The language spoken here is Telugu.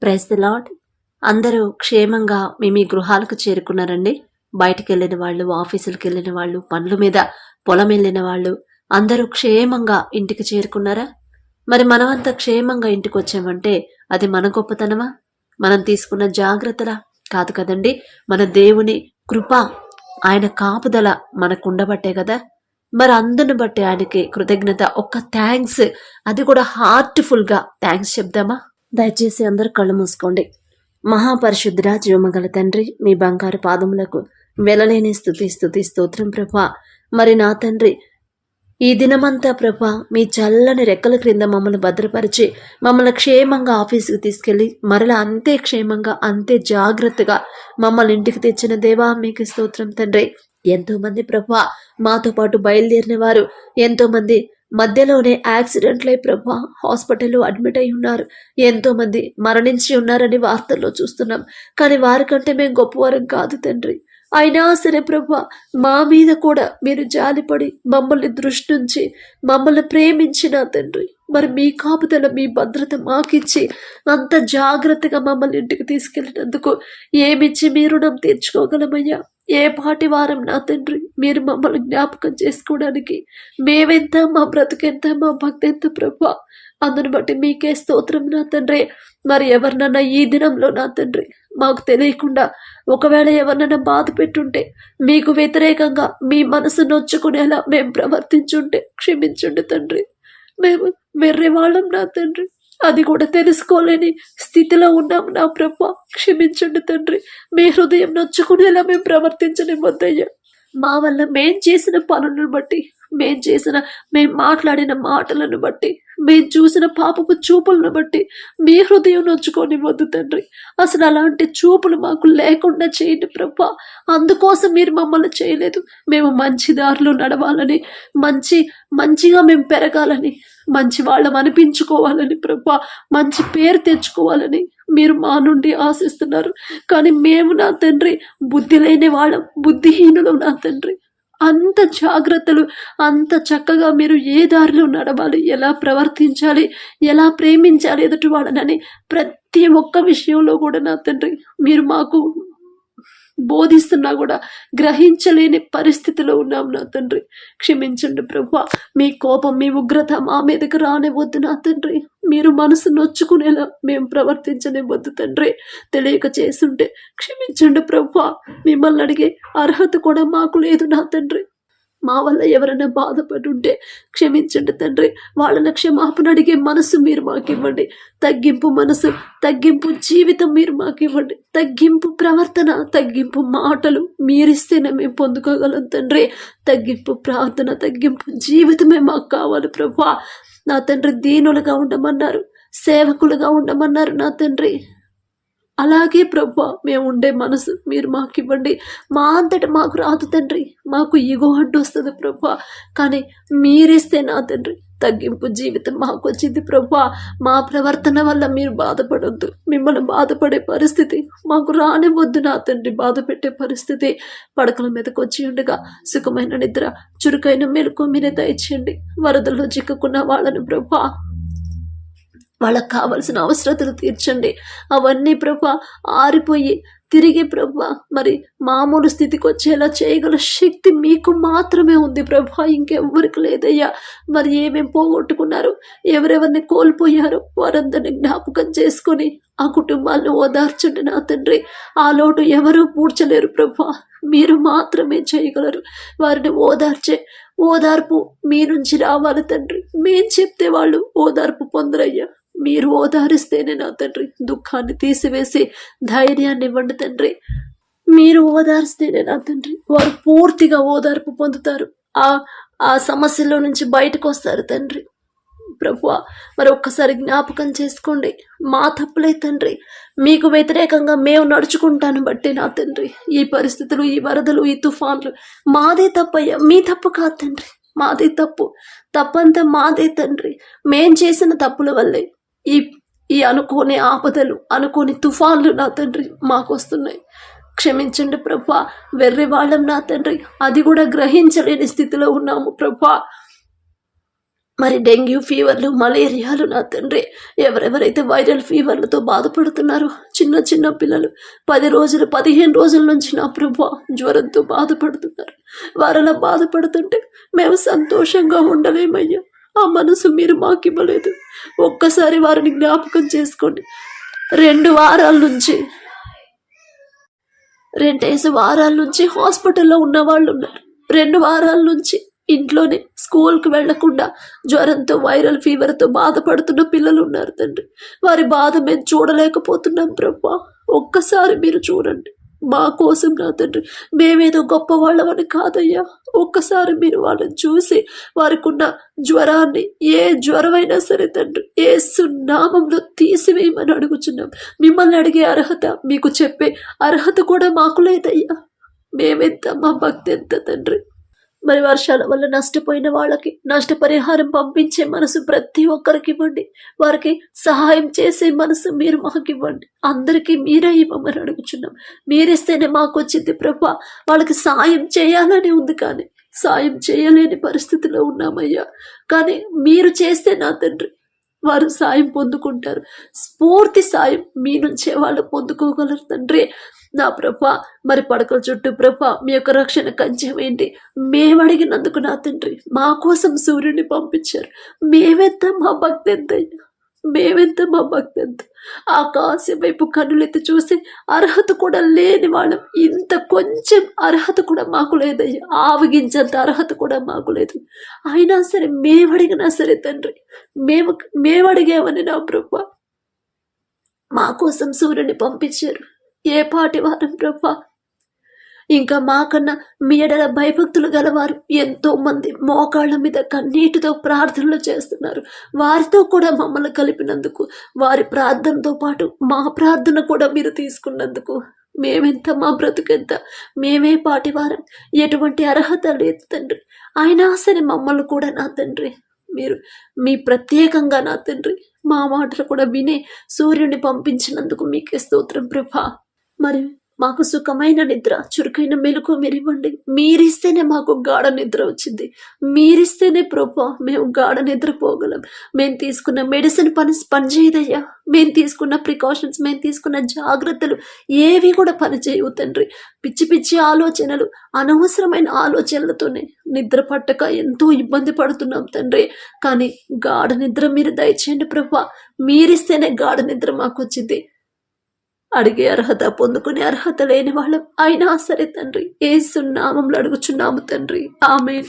Praise the lord. అందరూ క్షేమంగా మీ గృహాలకు చేరుకున్నారండి. బయటికి వెళ్ళిన వాళ్ళు, ఆఫీసులకు వెళ్ళిన వాళ్ళు, పనుల మీద పొలం వెళ్ళిన వాళ్ళు అందరూ క్షేమంగా ఇంటికి చేరుకున్నారా? మరి మనమంతా క్షేమంగా ఇంటికి వచ్చామంటే అది మన గొప్పతనమా? మనం తీసుకున్న జాగ్రత్తలా? కాదు కదండి. మన దేవుని కృప, ఆయన కాపుదల మనకు ఉండబట్టే కదా. మరి అందును బట్టి ఆయనకి కృతజ్ఞత, ఒక్క థ్యాంక్స్, అది కూడా హార్ట్ఫుల్ గా థ్యాంక్స్ చెప్దామా? దయచేసి అందరూ కళ్ళు మూసుకోండి. మహాపరిశుద్ధుడా, జీవమగల తండ్రి, మీ బంగారు పాదములకు వెలలేని స్తుతి స్తోత్రం ప్రభా. మరి నా తండ్రి, ఈ దినమంతా ప్రభా మీ చల్లని రెక్కల క్రింద మమ్మల్ని భద్రపరిచి మమ్మల్ని క్షేమంగా ఆఫీసుకు తీసుకెళ్లి మరలా అంతే క్షేమంగా అంతే జాగ్రత్తగా మమ్మల్ని ఇంటికి తెచ్చిన దేవా మీకు స్తోత్రం తండ్రి. ఎంతో మంది ప్రభా మాతో పాటు బయలుదేరిన వారు ఎంతో మంది మధ్యలోనే యాక్సిడెంట్లై ప్రభా హాస్పిటల్లో అడ్మిట్ అయి ఉన్నారు. ఎంతో మంది మరణించి ఉన్నారని వార్తల్లో చూస్తున్నాం. కానీ వారికంటే మేము గొప్పవారం కాదు తండ్రి. అయినా సరే ప్రభా మా మీద కూడా మీరు జాలిపడి మమ్మల్ని దృష్టి నుంచి మమ్మల్ని ప్రేమించిన తండ్రి, మరి మీ కాపుదల మీ భద్రత మాకిచ్చి అంత జాగ్రత్తగా మమ్మల్ని ఇంటికి తీసుకెళ్ళినందుకు ఏమిచ్చి మీ రుణం తీర్చుకోగలమయ్యా? ఏ పాటి వారం నా తండ్రి మీరు మమ్మల్ని జ్ఞాపకం చేసుకోవడానికి మేమెంత, మా బ్రతుకెంత, మా భక్తి ఎంత ప్రభా. అందును బట్టి మీకే స్తోత్రం నా తండ్రి. మరి ఎవరినన్నా ఈ దినంలో నా తండ్రి మాకు తెలియకుండా ఒకవేళ ఎవరినైనా బాధ పెట్టుంటే, మీకు వ్యతిరేకంగా మీ మనసు నొచ్చుకునేలా మేము ప్రవర్తించుంటే క్షమించండి తండ్రి. మేము వెర్రే వాళ్ళం నా తండ్రి, అది కూడా తెలుసుకోలేని స్థితిలో ఉన్నాం నా ప్రభా. క్షమించండి తండ్రి. మీ హృదయం నొచ్చుకునేలా మేము ప్రవర్తించనివ్వద్దయ్యా. మా వల్ల మేం చేసిన పనులను బట్టి, మేం మాట్లాడిన మాటలను బట్టి, మేం చూసిన పాపపు చూపులను బట్టి మీ హృదయం నొచ్చుకోనివ్వద్దు తండ్రి. అసలు అలాంటి చూపులు మాకు లేకుండా చేయండి ప్రభా. అందుకోసం మీరు మమ్మల్ని చేయలేదు. మేము మంచి దారిలో నడవాలని, మంచిగా మేము పెరగాలని, మంచి వాళ్ళం అనిపించుకోవాలని ప్రభా, మంచి పేరు తెచ్చుకోవాలని మీరు మా నుండి ఆశిస్తున్నారు. కానీ మేము నా తండ్రి బుద్ధి లేని వాళ్ళం, బుద్ధిహీనులు నా తండ్రి. అంత జాగ్రత్తలు, అంత చక్కగా మీరు ఏ దారిలో నడవాలి, ఎలా ప్రవర్తించాలి, ఎలా ప్రేమించాలి ఎదుటి వాళ్ళనని ప్రతి ఒక్క విషయంలో కూడా నా తండ్రి మీరు మాకు బోధిస్తున్నా కూడా గ్రహించలేని పరిస్థితిలో ఉన్నాం నా తండ్రి. క్షమించండి ప్రభా. మీ కోపం, మీ ఉగ్రత మా మీదకి రానివ్వద్దు నా తండ్రి. మీరు మనసు నొచ్చుకునేలా మేము ప్రవర్తించనివ్వద్దు తండ్రి. తెలియక చేస్తుంటే క్షమించండి ప్రభా. మిమ్మల్ని అడిగే అర్హత కూడా మాకు లేదు నా తండ్రి. మా వల్ల ఎవరైనా బాధపడుంటే క్షమించండి తండ్రి. వాళ్ళని క్షమాపణ అడిగే మనసు మీరు మాకు ఇవ్వండి. తగ్గింపు మనసు, తగ్గింపు జీవితం మీరు మాకు ఇవ్వండి. తగ్గింపు ప్రవర్తన, తగ్గింపు మాటలు మీరిస్తేనే మేము పొందుకోగలం తండ్రి. తగ్గింపు ప్రార్థన, తగ్గింపు జీవితమే మాకు కావాలి ప్రభా. నా తండ్రి దీనులుగా ఉండమన్నారు, సేవకులుగా ఉండమన్నారు నా తండ్రి. అలాగే ప్రభా మేము ఉండే మనసు మీరు మాకు ఇవ్వండి. మా అంతటి మాకు రాదు తండ్రి. మాకు ఈగో అడ్డు వస్తుంది ప్రభా. కానీ మీరిస్తే నా తండ్రి తగ్గింపు జీవితం మాకు వచ్చింది ప్రభా. మా ప్రవర్తన వల్ల మీరు బాధపడొద్దు. మిమ్మల్ని బాధపడే పరిస్థితి మాకు రానివ్వద్దు నా తండ్రి. బాధ పెట్టే పరిస్థితి పడకల మీదకి వచ్చి ఉండగా సుఖమైన నిద్ర, చురుకైన మెలకు మీరే దయచేయండి. వరదల్లో చిక్కుకున్న వాళ్ళని ప్రభా వాళ్ళకు కావలసిన అవసరతలు తీర్చండి. అవన్నీ ప్రభా ఆరిపోయి తిరిగి ప్రభా మరి మామూలు స్థితికి వచ్చేలా చేయగల శక్తి మీకు మాత్రమే ఉంది ప్రభా, ఇంకెవ్వరికి లేదయ్యా. మరి ఏమేం పోగొట్టుకున్నారు, ఎవరెవరిని కోల్పోయారు, వారందరిని జ్ఞాపకం చేసుకొని ఆ కుటుంబాలను ఓదార్చండి నా తండ్రి. ఆ లోటు ఎవరూ పూడ్చలేరు ప్రభా, మీరు మాత్రమే చేయగలరు. వారిని ఓదార్పు మీ నుంచి రావాలి తండ్రి. మేం చెప్తే వాళ్ళు ఓదార్పు పొందరయ్యా. మీరు ఓదారిస్తేనే నా తండ్రి దుఃఖాన్ని తీసివేసి ధైర్యాన్ని ఇవ్వండి తండ్రి. మీరు ఓదారిస్తేనే నా తండ్రి వారు పూర్తిగా ఓదార్పు పొందుతారు. ఆ సమస్యలో నుంచి బయటకు వస్తారు తండ్రి. ప్రభువా మరి ఒక్కసారి జ్ఞాపకం చేసుకోండి. మా తప్పులే తండ్రి, మీకు వ్యతిరేకంగా మేము నడుచుకుంటాను బట్టి నా తండ్రి ఈ పరిస్థితులు, ఈ వరదలు, ఈ తుఫాన్లు మాదే తప్పయ్యా, మీ తప్పు కాదు తండ్రి. మాదే తప్పంతా మాదే తండ్రి. మేం చేసిన తప్పుల వల్లే ఈ అనుకోని ఆపదలు, అనుకోని తుఫాన్లు నా తండ్రి మాకు వస్తున్నాయి. క్షమించండి ప్రభా. వెర్రి వాళ్ళం నా తండ్రి, అది కూడా గ్రహించలేని స్థితిలో ఉన్నాము ప్రభా. మరి డెంగ్యూ ఫీవర్లు, మలేరియాలు నా తండ్రి, ఎవరెవరైతే వైరల్ ఫీవర్లతో బాధపడుతున్నారో చిన్న చిన్న పిల్లలు 10 రోజులు 15 రోజుల నుంచి నా ప్రభా జ్వరంతో బాధపడుతున్నారు. వారలా బాధపడుతుంటే మేము సంతోషంగా ఉండలేమయ్యా. ఆ మనసు మీరు మాకివ్వలేదు. ఒక్కసారి వారిని జ్ఞాపకం చేసుకోండి. 2 వారాల నుంచి 2 వారాల నుంచి హాస్పిటల్లో ఉన్న వాళ్ళు ఉన్నారు. 2 వారాల నుంచి ఇంట్లోనే స్కూల్కి వెళ్లకుండా జ్వరంతో వైరల్ ఫీవర్తో బాధపడుతున్న పిల్లలు ఉన్నారు తండ్రి. వారి బాధ మేము చూడలేకపోతున్నాం ప్రభా. ఒక్కసారి మీరు చూడండి మా కోసం నా తండ్రి. మేమేదో గొప్ప వాళ్ళమని కాదయ్యా. ఒక్కసారి మీరు వాళ్ళని చూసి వారికి ఉన్న జ్వరాన్ని, ఏ జ్వరమైనా సరే తండ్రి యేసు నామంలో తీసివేయమని అడుగుచున్నాం. మిమ్మల్ని అడిగే అర్హత, మీకు చెప్పే అర్హత కూడా మాకు లేదయ్యా. మేమెంత, మా భక్తి ఎంత తండ్రి. మరి వర్షాల వల్ల నష్టపోయిన వాళ్ళకి నష్టపరిహారం పంపించే మనసు ప్రతి ఒక్కరికి ఇవ్వండి. వారికి సహాయం చేసే మనసు మీరు మాకు ఇవ్వండి. అందరికీ మీరే ఇవ్వమని అడుగుచున్నాం. మీరిస్తేనే మాకు వచ్చింది ప్రభా. వాళ్ళకి సాయం చేయాలని ఉంది, కానీ సాయం చేయలేని పరిస్థితిలో ఉన్నామయ్యా. కానీ మీరు చేస్తే నా తండ్రి వారు సాయం పొందుకుంటారు. స్ఫూర్తి సాయం మీ నుంచే వాళ్ళు పొందుకోగలరు తండ్రి. నా ప్రభా, మరి పడకల చుట్టూ ప్రభా మీ యొక్క రక్షణ కంచెం ఏంటి? మేము అడిగినందుకు నా తండ్రి మా కోసం సూర్యుడిని పంపించారు. మేమెంత, మా భక్తి ఎంత, మేమెంత, మా భక్తి ఎంత. ఆకాశం వైపు కన్నులెత్తి చూసి అర్హత కూడా లేని వాళ్ళం. ఇంత కొంచెం అర్హత కూడా మాకు లేదయ్యా. ఆవగించేంత అర్హత కూడా మాకు లేదు. అయినా సరే మేమడిగినా సరే తండ్రి, మేము అడిగామని నా ప్రభా మా కోసం సూర్యుని పంపించారు. ఏ పాటి వారం ప్రభా. ఇంకా మాకన్నా మీ ఎడల భయభక్తులు గలవారు ఎంతో మంది మోకాళ్ళ మీద కన్నీటితో ప్రార్థనలు చేస్తున్నారు. వారితో కూడా మమ్మల్ని కలిపినందుకు, వారి ప్రార్థనతో పాటు మా ప్రార్థన కూడా మీరు తీసుకున్నందుకు మేమెంత, మా బ్రతుకెంత, మేమే పాటివారం. ఎటువంటి అర్హత లేదు తండ్రి. అయినా సరే మమ్మల్ని కూడా నా తండ్రి మీరు మీ ప్రత్యేకంగా నా తండ్రి మా మాటలు కూడా వినే సూర్యుని పంపించినందుకు మీకే స్తోత్రం ప్రభా. మరి మాకు సుఖమైన నిద్ర, చురుకైన మెలకు మీరు ఇవ్వండి. మీరిస్తేనే మాకు గాఢ నిద్ర వచ్చింది. మీరిస్తేనే ప్రభా మేము గాఢ నిద్రపోగలం. మేము తీసుకున్న మెడిసిన్ పనిచేయదయ్యా. మేము తీసుకున్న ప్రికాషన్స్, మేము తీసుకున్న జాగ్రత్తలు ఏవి కూడా పనిచేయవు తండ్రి. పిచ్చి పిచ్చి ఆలోచనలు, అనవసరమైన ఆలోచనలతోనే నిద్ర పట్టక ఎంతో ఇబ్బంది పడుతున్నాం తండ్రి. కానీ గాఢ నిద్ర మీరు దయచేయండి ప్రభా. మీరిస్తేనే గాఢ నిద్ర మాకు వచ్చింది. అడిగే అర్హత, పొందుకునే అర్హత లేని వాళ్ళం అయినా సరే తండ్రి యేసు నామములో అడుగుచున్నాము తండ్రి. ఆమేన్.